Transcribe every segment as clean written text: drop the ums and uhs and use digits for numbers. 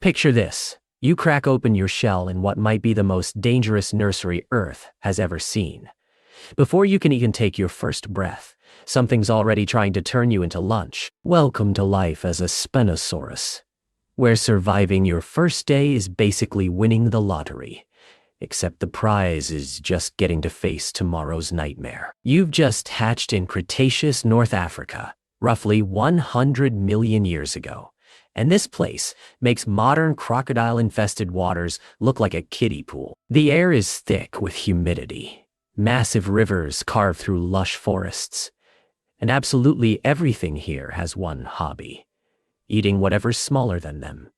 Picture this. You crack open your shell in what might be the most dangerous nursery Earth has ever seen. Before you can even take your first breath, something's already trying to turn you into lunch. Welcome to life as a Spinosaurus, where surviving your first day is basically winning the lottery. Except the prize is just getting to face tomorrow's nightmare. You've just hatched in Cretaceous North Africa, roughly 100 million years ago. And this place makes modern crocodile-infested waters look like a kiddie pool. The air is thick with humidity. Massive rivers carve through lush forests. And absolutely everything here has one hobby: eating whatever's smaller than them.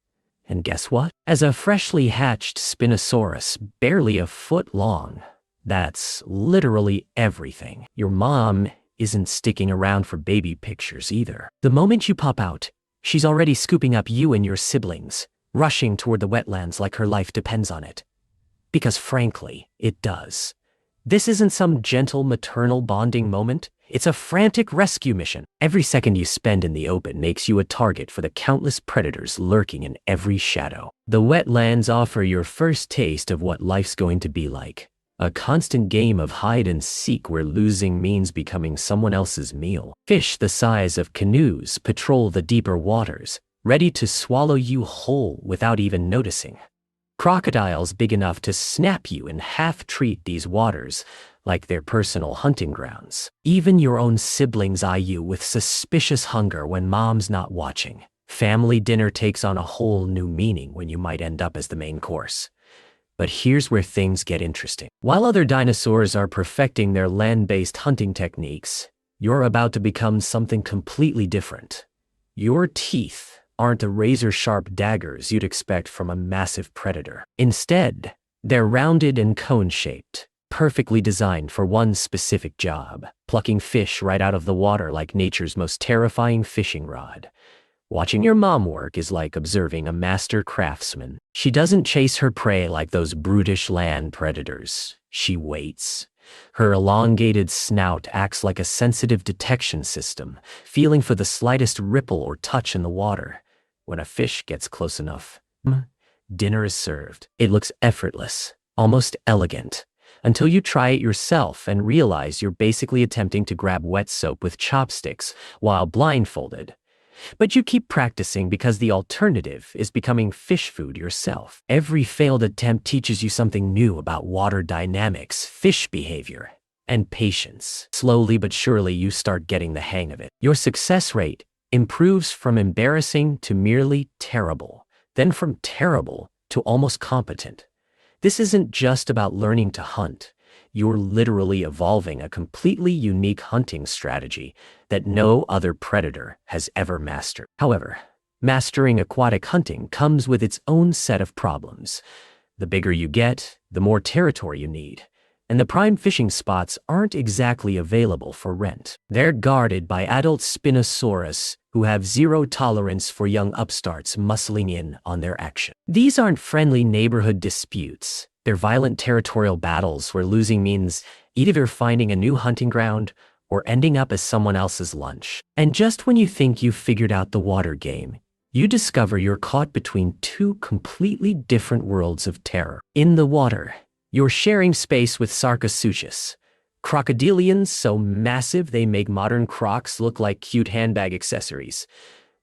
And guess what? As a freshly hatched Spinosaurus, barely a foot long, that's literally everything. Your mom isn't sticking around for baby pictures either. The moment you pop out, she's already scooping up you and your siblings, rushing toward the wetlands like her life depends on it. Because frankly, it does. This isn't some gentle maternal bonding moment. It's a frantic rescue mission. Every second you spend in the open makes you a target for the countless predators lurking in every shadow. The wetlands offer your first taste of what life's going to be like. A constant game of hide and seek where losing means becoming someone else's meal. Fish the size of canoes patrol the deeper waters, ready to swallow you whole without even noticing. Crocodiles big enough to snap you in half treat these waters like their personal hunting grounds. Even your own siblings eye you with suspicious hunger when mom's not watching. Family dinner takes on a whole new meaning when you might end up as the main course. But here's where things get interesting. While other dinosaurs are perfecting their land-based hunting techniques, you're about to become something completely different. Your teeth aren't the razor-sharp daggers you'd expect from a massive predator. Instead, they're rounded and cone-shaped, perfectly designed for one specific job: plucking fish right out of the water like nature's most terrifying fishing rod. Watching your mom work is like observing a master craftsman. She doesn't chase her prey like those brutish land predators. She waits. Her elongated snout acts like a sensitive detection system, feeling for the slightest ripple or touch in the water. When a fish gets close enough, dinner is served. It looks effortless, almost elegant, until you try it yourself and realize you're basically attempting to grab wet soap with chopsticks while blindfolded. But you keep practicing because the alternative is becoming fish food yourself. Every failed attempt teaches you something new about water dynamics, fish behavior, and patience. Slowly but surely you start getting the hang of it. Your success rate improves from embarrassing to merely terrible, then from terrible to almost competent. This isn't just about learning to hunt. You're literally evolving a completely unique hunting strategy that no other predator has ever mastered. However, mastering aquatic hunting comes with its own set of problems. The bigger you get, the more territory you need, and the prime fishing spots aren't exactly available for rent. They're guarded by adult Spinosaurus who have zero tolerance for young upstarts muscling in on their action. These aren't friendly neighborhood disputes. They're violent territorial battles where losing means either finding a new hunting ground or ending up as someone else's lunch. And just when you think you've figured out the water game, you discover you're caught between two completely different worlds of terror. In the water, you're sharing space with Sarcosuchus, crocodilians so massive they make modern crocs look like cute handbag accessories.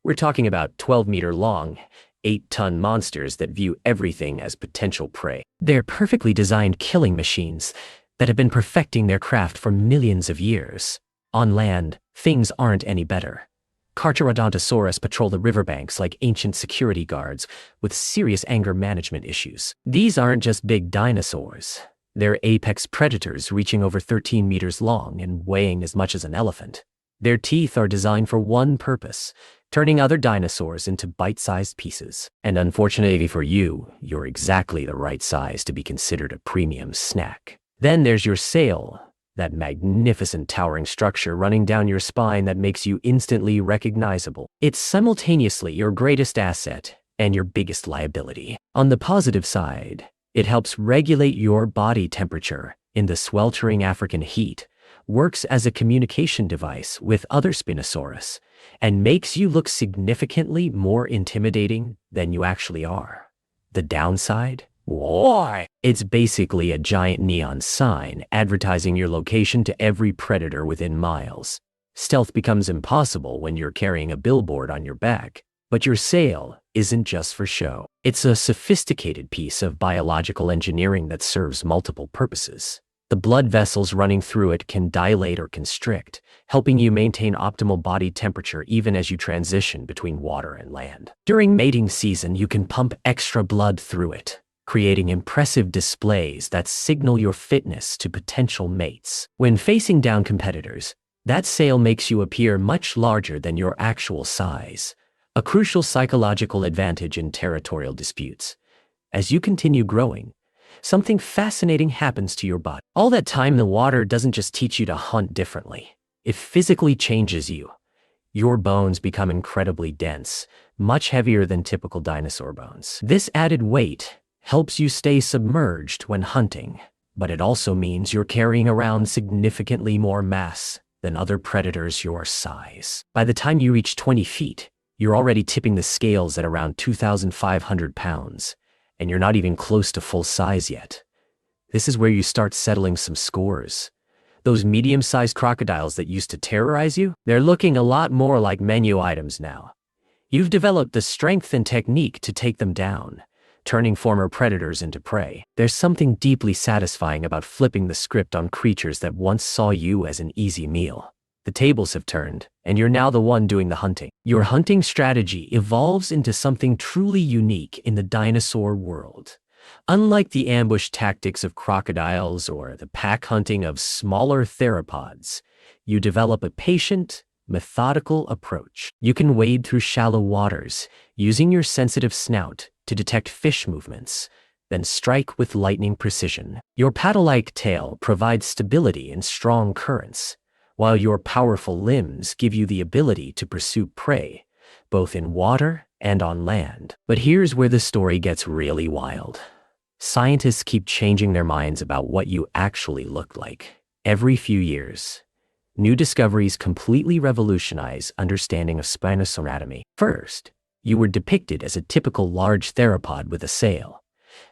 We're talking about 12-meter long, 8-ton monsters that view everything as potential prey. They're perfectly designed killing machines that have been perfecting their craft for millions of years. On land, things aren't any better. Carcharodontosaurus patrol the riverbanks like ancient security guards with serious anger management issues. These aren't just big dinosaurs. They're apex predators reaching over 13 meters long and weighing as much as an elephant. Their teeth are designed for one purpose: turning other dinosaurs into bite-sized pieces. And unfortunately for you, you're exactly the right size to be considered a premium snack. Then there's your sail, that magnificent towering structure running down your spine that makes you instantly recognizable. It's simultaneously your greatest asset and your biggest liability. On the positive side, it helps regulate your body temperature in the sweltering African heat, works as a communication device with other Spinosaurus and makes you look significantly more intimidating than you actually are. The downside? Why? It's basically a giant neon sign advertising your location to every predator within miles. Stealth becomes impossible when you're carrying a billboard on your back. But your sail isn't just for show. It's a sophisticated piece of biological engineering that serves multiple purposes. The blood vessels running through it can dilate or constrict, helping you maintain optimal body temperature even as you transition between water and land. During mating season, you can pump extra blood through it, creating impressive displays that signal your fitness to potential mates. When facing down competitors, that sail makes you appear much larger than your actual size, a crucial psychological advantage in territorial disputes. As you continue growing, something fascinating happens to your body. All that time in the water doesn't just teach you to hunt differently. It physically changes you. Your bones become incredibly dense, much heavier than typical dinosaur bones. This added weight helps you stay submerged when hunting, but it also means you're carrying around significantly more mass than other predators your size. By the time you reach 20 feet, you're already tipping the scales at around 2,500 pounds, and you're not even close to full size yet. This is where you start settling some scores. Those medium-sized crocodiles that used to terrorize you, they're looking a lot more like menu items now. You've developed the strength and technique to take them down, turning former predators into prey. There's something deeply satisfying about flipping the script on creatures that once saw you as an easy meal. The tables have turned, and you're now the one doing the hunting. Your hunting strategy evolves into something truly unique in the dinosaur world. Unlike the ambush tactics of crocodiles or the pack hunting of smaller theropods, you develop a patient, methodical approach. You can wade through shallow waters, using your sensitive snout to detect fish movements, then strike with lightning precision. Your paddle-like tail provides stability in strong currents, while your powerful limbs give you the ability to pursue prey, both in water and on land. But here's where the story gets really wild. Scientists keep changing their minds about what you actually look like. Every few years, new discoveries completely revolutionize understanding of Spinosaurus anatomy. First, you were depicted as a typical large theropod with a sail.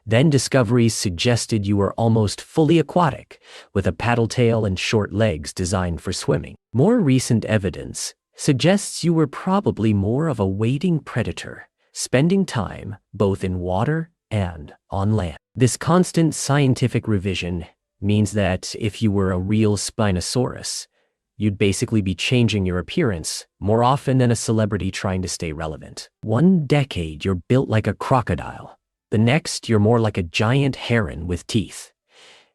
Then discoveries suggested you were almost fully aquatic, with a paddle tail and short legs designed for swimming. More recent evidence suggests you were probably more of a wading predator, spending time both in water and on land. This constant scientific revision means that if you were a real Spinosaurus, you'd basically be changing your appearance more often than a celebrity trying to stay relevant. One decade, you're built like a crocodile. The next, you're more like a giant heron with teeth.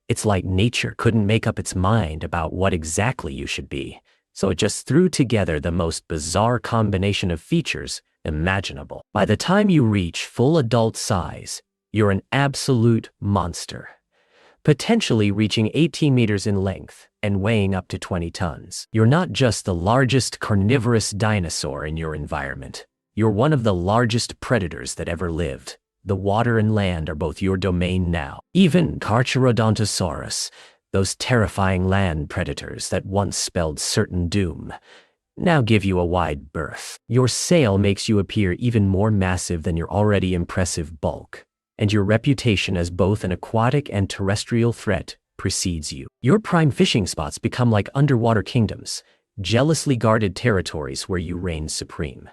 It's like nature couldn't make up its mind about what exactly you should be, so it just threw together the most bizarre combination of features imaginable. By the time you reach full adult size, you're an absolute monster, potentially reaching 18 meters in length and weighing up to 20 tons. You're not just the largest carnivorous dinosaur in your environment. You're one of the largest predators that ever lived. The water and land are both your domain now. Even Carcharodontosaurus, those terrifying land predators that once spelled certain doom, now give you a wide berth. Your sail makes you appear even more massive than your already impressive bulk, and your reputation as both an aquatic and terrestrial threat precedes you. Your prime fishing spots become like underwater kingdoms, jealously guarded territories where you reign supreme.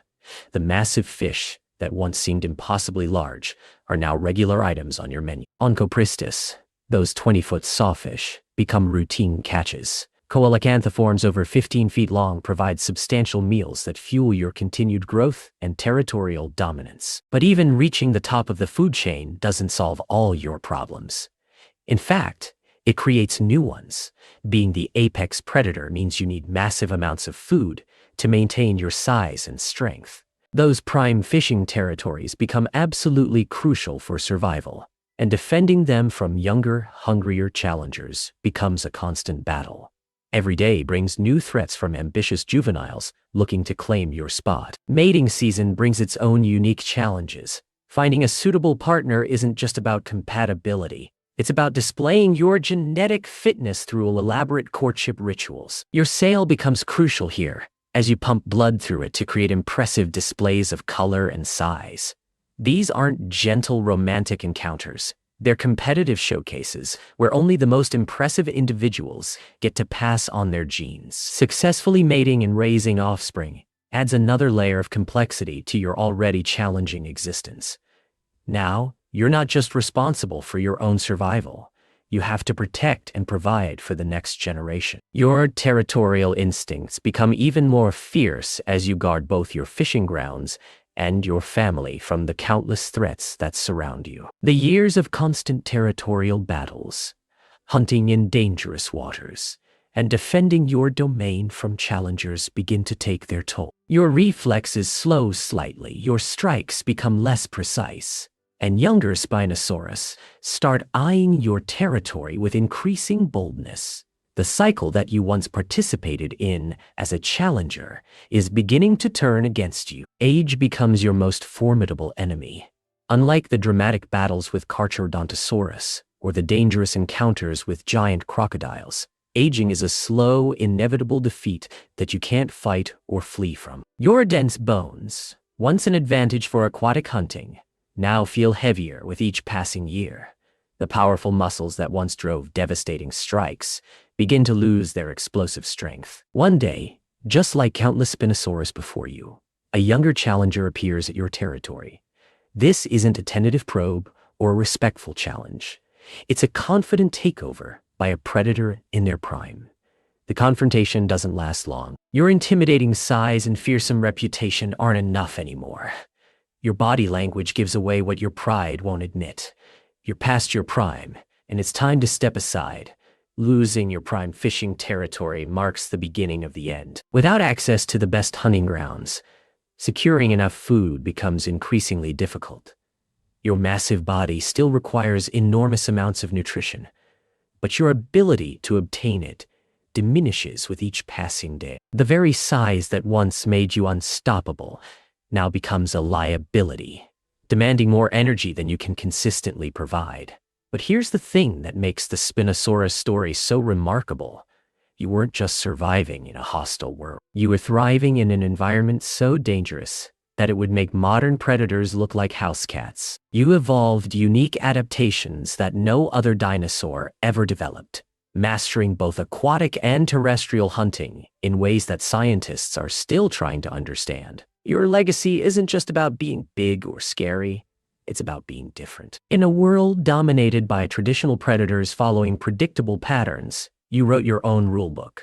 The massive fish that once seemed impossibly large are now regular items on your menu. Onchopristis, those 20-foot sawfish, become routine catches. Coelacanthophorbs over 15 feet long provide substantial meals that fuel your continued growth and territorial dominance. But even reaching the top of the food chain doesn't solve all your problems. In fact, it creates new ones. Being the apex predator means you need massive amounts of food to maintain your size and strength. Those prime fishing territories become absolutely crucial for survival, and defending them from younger, hungrier challengers becomes a constant battle. Every day brings new threats from ambitious juveniles looking to claim your spot. Mating season brings its own unique challenges. Finding a suitable partner isn't just about compatibility, It's about displaying your genetic fitness through elaborate courtship rituals. Your sail becomes crucial here, as you pump blood through it to create impressive displays of color and size. These aren't gentle romantic encounters. They're competitive showcases where only the most impressive individuals get to pass on their genes. Successfully mating and raising offspring adds another layer of complexity to your already challenging existence. Now, you're not just responsible for your own survival. You have to protect and provide for the next generation. Your territorial instincts become even more fierce as you guard both your fishing grounds and your family from the countless threats that surround you. The years of constant territorial battles, hunting in dangerous waters, and defending your domain from challengers begin to take their toll. Your reflexes slow slightly, your strikes become less precise, and younger Spinosaurus start eyeing your territory with increasing boldness. The cycle that you once participated in as a challenger is beginning to turn against you. Age becomes your most formidable enemy. Unlike the dramatic battles with Carcharodontosaurus or the dangerous encounters with giant crocodiles, aging is a slow, inevitable defeat that you can't fight or flee from. Your dense bones, once an advantage for aquatic hunting, now feel heavier with each passing year. The powerful muscles that once drove devastating strikes begin to lose their explosive strength. One day, just like countless Spinosaurus before you, a younger challenger appears at your territory. This isn't a tentative probe or a respectful challenge. It's a confident takeover by a predator in their prime. The confrontation doesn't last long. Your intimidating size and fearsome reputation aren't enough anymore. Your body language gives away what your pride won't admit. You're past your prime, and it's time to step aside. Losing your prime fishing territory marks the beginning of the end. Without access to the best hunting grounds, securing enough food becomes increasingly difficult. Your massive body still requires enormous amounts of nutrition, but your ability to obtain it diminishes with each passing day. The very size that once made you unstoppable now becomes a liability, demanding more energy than you can consistently provide. But here's the thing that makes the Spinosaurus story so remarkable. You weren't just surviving in a hostile world. You were thriving in an environment so dangerous that it would make modern predators look like house cats. You evolved unique adaptations that no other dinosaur ever developed, mastering both aquatic and terrestrial hunting in ways that scientists are still trying to understand. Your legacy isn't just about being big or scary. It's about being different. In a world dominated by traditional predators following predictable patterns, you wrote your own rulebook.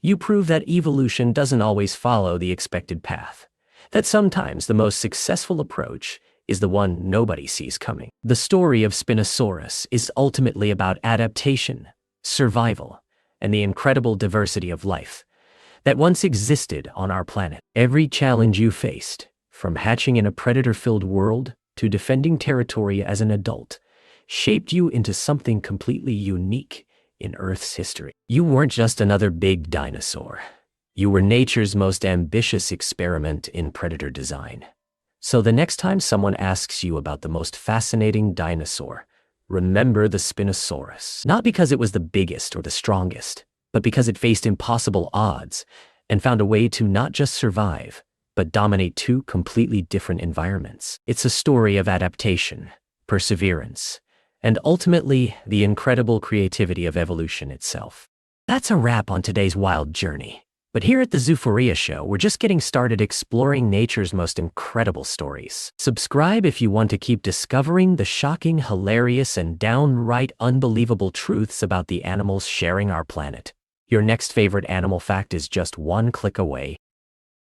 You prove that evolution doesn't always follow the expected path, that sometimes the most successful approach is the one nobody sees coming. The story of Spinosaurus is ultimately about adaptation, survival, and the incredible diversity of life that once existed on our planet. Every challenge you faced, from hatching in a predator-filled world to defending territory as an adult, shaped you into something completely unique in Earth's history. You weren't just another big dinosaur. You were nature's most ambitious experiment in predator design. So the next time someone asks you about the most fascinating dinosaur, remember the Spinosaurus. Not because it was the biggest or the strongest, but because it faced impossible odds and found a way to not just survive, but dominate two completely different environments. It's a story of adaptation, perseverance, and ultimately the incredible creativity of evolution itself. That's a wrap on today's wild journey. But here at the Zoo-phoria show, we're just getting started exploring nature's most incredible stories. Subscribe if you want to keep discovering the shocking, hilarious, and downright unbelievable truths about the animals sharing our planet. Your next favorite animal fact is just one click away.